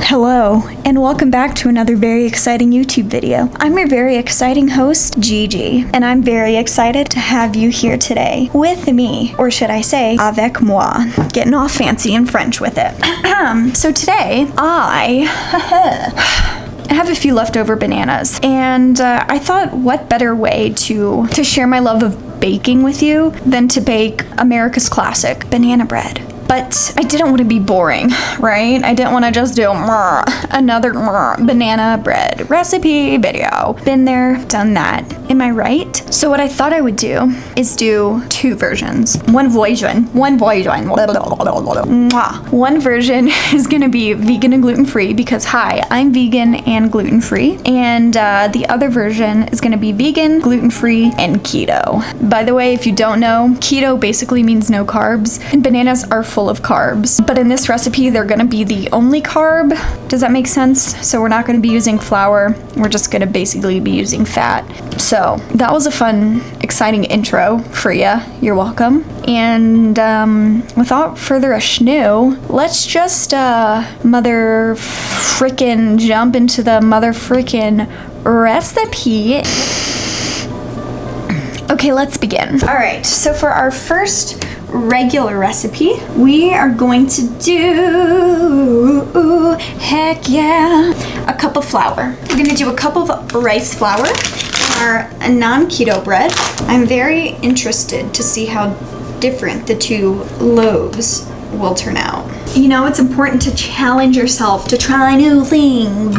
Hello, and welcome back to another very exciting YouTube video. I'm your very exciting host, Gigi, and I'm very excited to have you here today with me, or should I say, avec moi. Getting all fancy in French with it. So today, I have a few leftover bananas, and I thought what better way to share my love of baking with you than to bake America's classic banana bread. But I didn't want to be boring, right? I didn't want to just do another banana bread recipe video. Been there, done that. Am I right? So what I thought I would do is do two versions. One version is gonna be vegan and gluten-free because hi, I'm vegan and gluten-free. And the other version is gonna be vegan, gluten-free, and keto. By the way, if you don't know, keto basically means no carbs, and bananas are full of carbs. But in this recipe, they're gonna be the only carb. Does that make sense? So we're not gonna be using flour. We're just gonna basically be using fat. So that was a fun, exciting intro for ya. You're welcome. And without further ado, let's just mother frickin' jump into the mother frickin' recipe. Okay, let's begin. All right, so for our first regular recipe, we are going to do, heck yeah, a cup of flour. We're gonna do a cup of rice flour, our non-keto bread. I'm very interested to see how different the two loaves will turn out. You know, it's important to challenge yourself to try new things.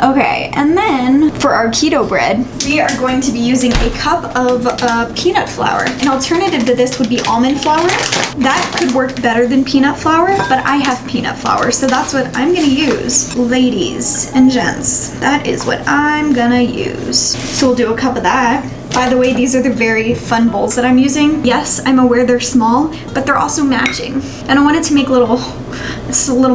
Okay, and then for our keto bread, we are going to be using a cup of peanut flour. An alternative to this would be almond flour. That could work better than peanut flour, but I have peanut flour, so that's what I'm gonna use. Ladies and gents, that is what I'm gonna use. So we'll do a cup of that. By the way, these are the very fun bowls that I'm using. Yes, I'm aware they're small, but they're also matching. And I wanted to make little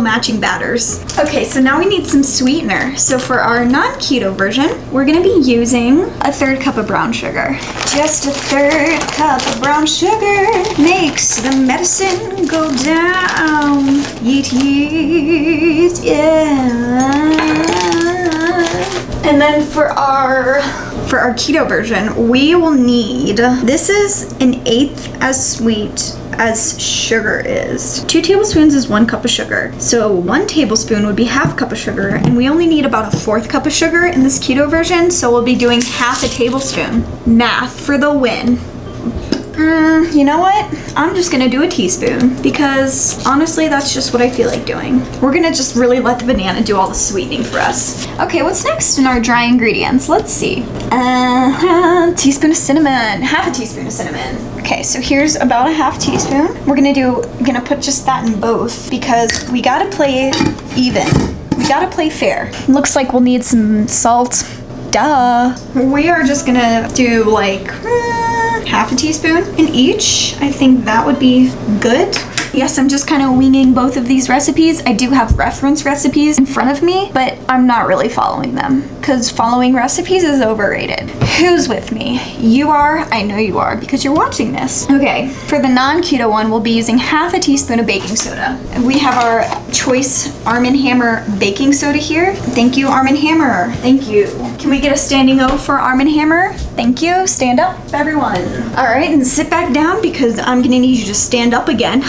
matching batters. Okay, so now we need some sweetener. So for our non-keto version, we're gonna be using a third cup of brown sugar. Just a third cup of brown sugar makes the medicine go down. Yeet, yeet, yeah. And then for our keto version, we will need, this is an 1/8 as sweet as sugar is. 2 tablespoons is 1 cup of sugar. So 1 tablespoon would be 1/2 cup of sugar, and we only need about a 1/4 cup of sugar in this keto version, so we'll be doing 1/2 tablespoon. Math for the win. You know what? I'm just gonna do a teaspoon because honestly, that's just what I feel like doing. We're gonna just really let the banana do all the sweetening for us. Okay, what's next in our dry ingredients? Let's see. Teaspoon of cinnamon, 1/2 teaspoon of cinnamon. Okay, so here's about a 1/2 teaspoon. We're gonna put just that in both because we gotta play even. We gotta play fair. Looks like we'll need some salt. Duh. We are just gonna do like 1/2 teaspoon in each. I think that would be good. Yes, I'm just kind of winging both of these recipes. I do have reference recipes in front of me, but I'm not really following them because following recipes is overrated. Who's with me? You are? I know you are because you're watching this. Okay, for the non-keto one, we'll be using 1/2 teaspoon of baking soda. We have our choice Arm & Hammer baking soda here. Thank you, Arm & Hammer. Thank you. Can we get a standing O for Arm & Hammer? Thank you. Stand up, everyone. All right, and sit back down because I'm gonna need you to stand up again.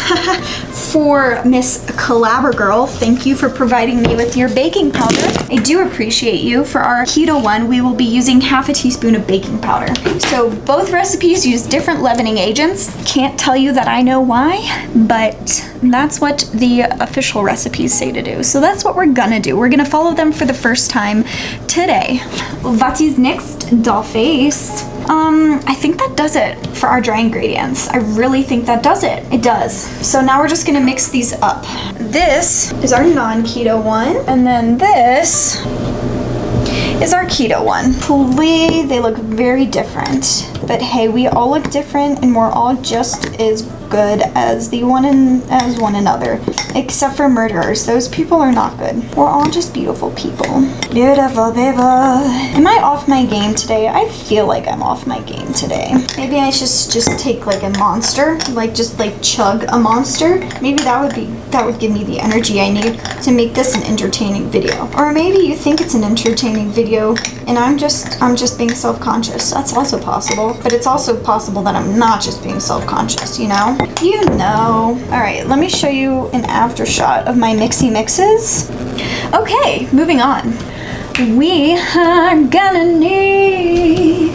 For Miss Collabor Girl, thank you for providing me with your baking powder. I do appreciate you. For our keto one, we will be using 1/2 teaspoon of baking powder. So both recipes use different leavening agents. Can't tell you that I know why, but that's what the official recipes say to do. So that's what we're gonna do. We're gonna follow them for the first time today. What is next, dollface? I think that does it for our dry ingredients. I really think that does it. It does. So now we're just gonna mix these up. This is our non-keto one, and then this is our keto one. They look very different, but hey, we all look different and we're all just as good as one another, except for murderers. Those people are not good. We're all just beautiful people. Beautiful people. Am I off my game today? I feel like I'm off my game today. Maybe I should just take like a monster, just chug a monster. Maybe that would give me the energy I need to make this an entertaining video. Or maybe you think it's an entertaining video and I'm just being self-conscious. That's also possible. But it's also possible that I'm not just being self-conscious, you know? All right, let me show you an after shot of my mixy mixes. Okay, moving on. We are gonna need,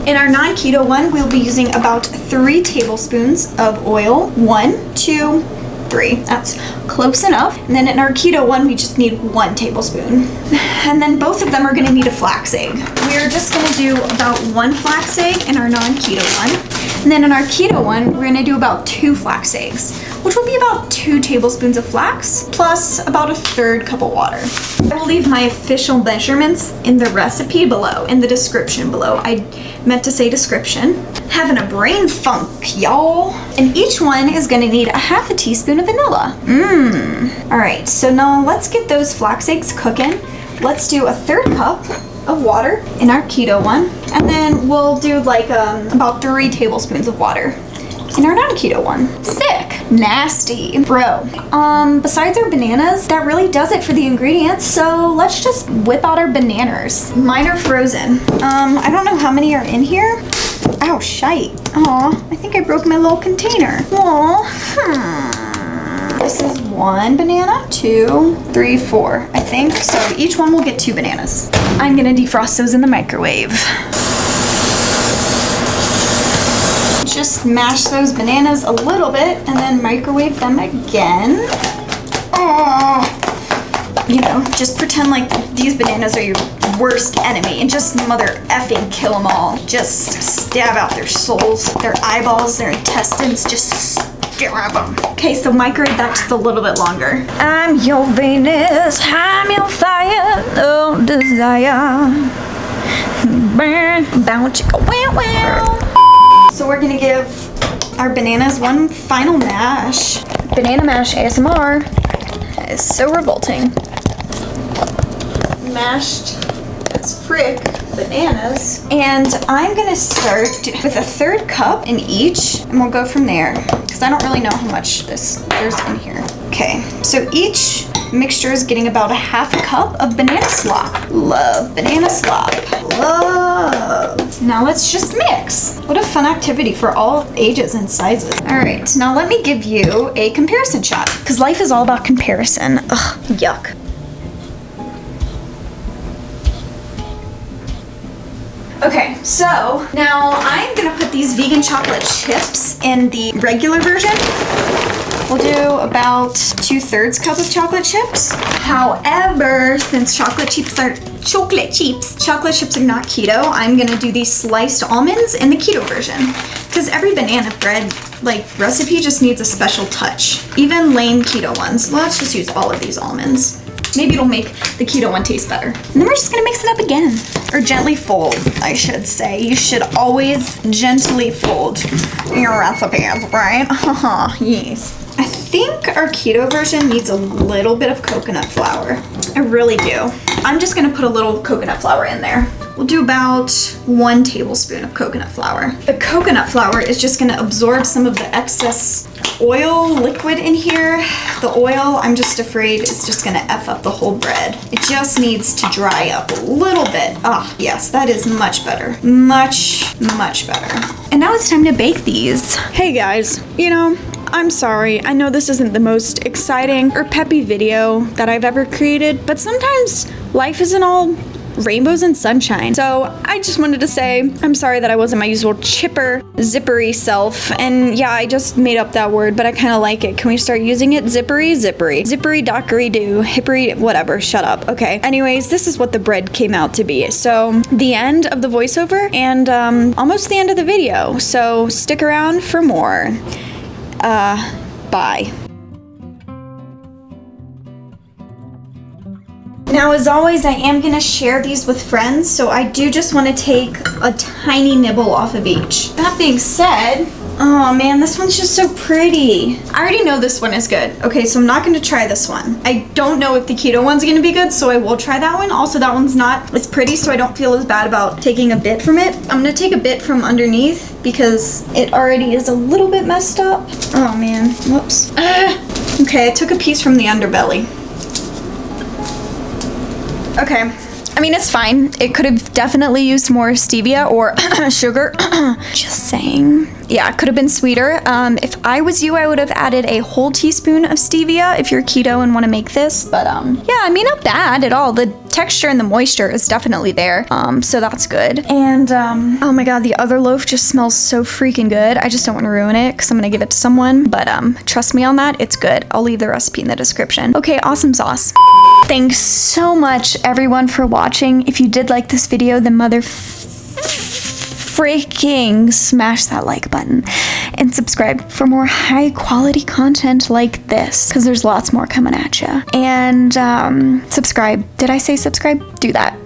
in our non-keto one, we'll be using about 3 tablespoons of oil. 1, 2, 3. That's close enough. And then in our keto one, we just need 1 tablespoon. And then both of them are gonna need a flax egg. We're just gonna do about 1 flax egg in our non-keto one. And then in our keto one, we're gonna do about 2 flax eggs, which will be about 2 tablespoons of flax, plus about a 1/3 cup of water. I will leave my official measurements in the recipe below, in the description below. I meant to say description. Having a brain funk, y'all. And each one is gonna need a 1/2 teaspoon of vanilla. All right, so now let's get those flax eggs cooking. Let's do a 1/3 cup of water in our keto one, and then we'll do about 3 tablespoons of water in our non-keto one. Sick. Nasty. Bro. Besides our bananas, that really does it for the ingredients, so let's just whip out our bananas. Mine are frozen. I don't know how many are in here. Ow, shite. Aw, I think I broke my little container. Aw, This is 1 banana, 2, 3, 4, I think. So each one will get 2 bananas. I'm gonna defrost those in the microwave. Just mash those bananas a little bit and then microwave them again. You know, just pretend like these bananas are your worst enemy and just mother effing kill them all. Just stab out their souls, their eyeballs, their intestines, just stab them. Okay, so microwave that just a little bit longer. I'm your Venus, I'm your fire, no desire. Bow chicka wow wow. So we're gonna give our bananas one final mash. Banana mash ASMR. That is so revolting. Mashed as frick bananas. And I'm gonna start with a 1/3 cup in each, and we'll go from there, because I don't really know how much there's in here. Okay, so each mixture is getting about a 1/2 cup of banana slop. Love banana slop. Love. Now let's just mix. What a fun activity for all ages and sizes. All right, now let me give you a comparison shot, because life is all about comparison. Ugh, yuck. Okay, so now I'm gonna put these vegan chocolate chips in the regular version. We'll do about 2/3 cup of chocolate chips. However, since chocolate chips are not keto, I'm gonna do these sliced almonds in the keto version. Because every banana bread recipe just needs a special touch. Even lame keto ones. Let's just use all of these almonds. Maybe it'll make the keto one taste better. And then we're just gonna mix it up again. Or gently fold, I should say. You should always gently fold your recipes, right? Yes. I think our keto version needs a little bit of coconut flour. I really do. I'm just gonna put a little coconut flour in there. We'll do about 1 tablespoon of coconut flour. The coconut flour is just gonna absorb some of the excess oil liquid in here. The oil, I'm just afraid, is just gonna F up the whole bread. It just needs to dry up a little bit. Ah, yes, that is much better. Much, much better. And now it's time to bake these. Hey guys, I'm sorry, I know this isn't the most exciting or peppy video that I've ever created, but sometimes life isn't all rainbows and sunshine. So I just wanted to say, I'm sorry that I wasn't my usual chipper, zippery self. And yeah, I just made up that word, but I kind of like it. Can we start using it? Zippery, zippery. Zippery, dockery, do, hippery, whatever, shut up. Okay. Anyways, this is what the bread came out to be. So the end of the voiceover and almost the end of the video. So stick around for more. Bye. Now, as always, I am gonna share these with friends, so I do just want to take a tiny nibble off of each. That being said, Oh man, this one's just so pretty. I already know this one is good. Okay, so I'm not gonna try this one. I don't know if the keto one's gonna be good, so I will try that one. Also, that one's not as pretty, so I don't feel as bad about taking a bit from it. I'm gonna take a bit from underneath because it already is a little bit messed up. Oh man, whoops. Okay, I took a piece from the underbelly. Okay. I mean, it's fine. It could have definitely used more stevia or sugar. Just saying. Yeah, it could have been sweeter. If I was you, I would have added a whole teaspoon of stevia if you're keto and want to make this. But yeah, I mean, not bad at all. The texture and the moisture is definitely there. So that's good. And oh my God, the other loaf just smells so freaking good. I just don't want to ruin it because I'm going to give it to someone. But trust me on that, it's good. I'll leave the recipe in the description. Okay, awesome sauce. Thanks so much everyone for watching. If you did like this video, then freaking smash that like button and subscribe for more high quality content like this, because there's lots more coming at you. And subscribe. Did I say subscribe? Do that.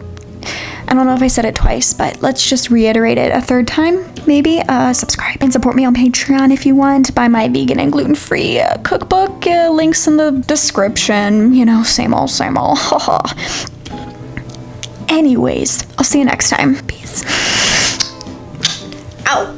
I don't know if I said it twice, but let's just reiterate it a third time, maybe. Subscribe and support me on Patreon if you want. Buy my vegan and gluten-free cookbook. Links in the description. You know, same old, same old. Anyways, I'll see you next time. Peace. Out.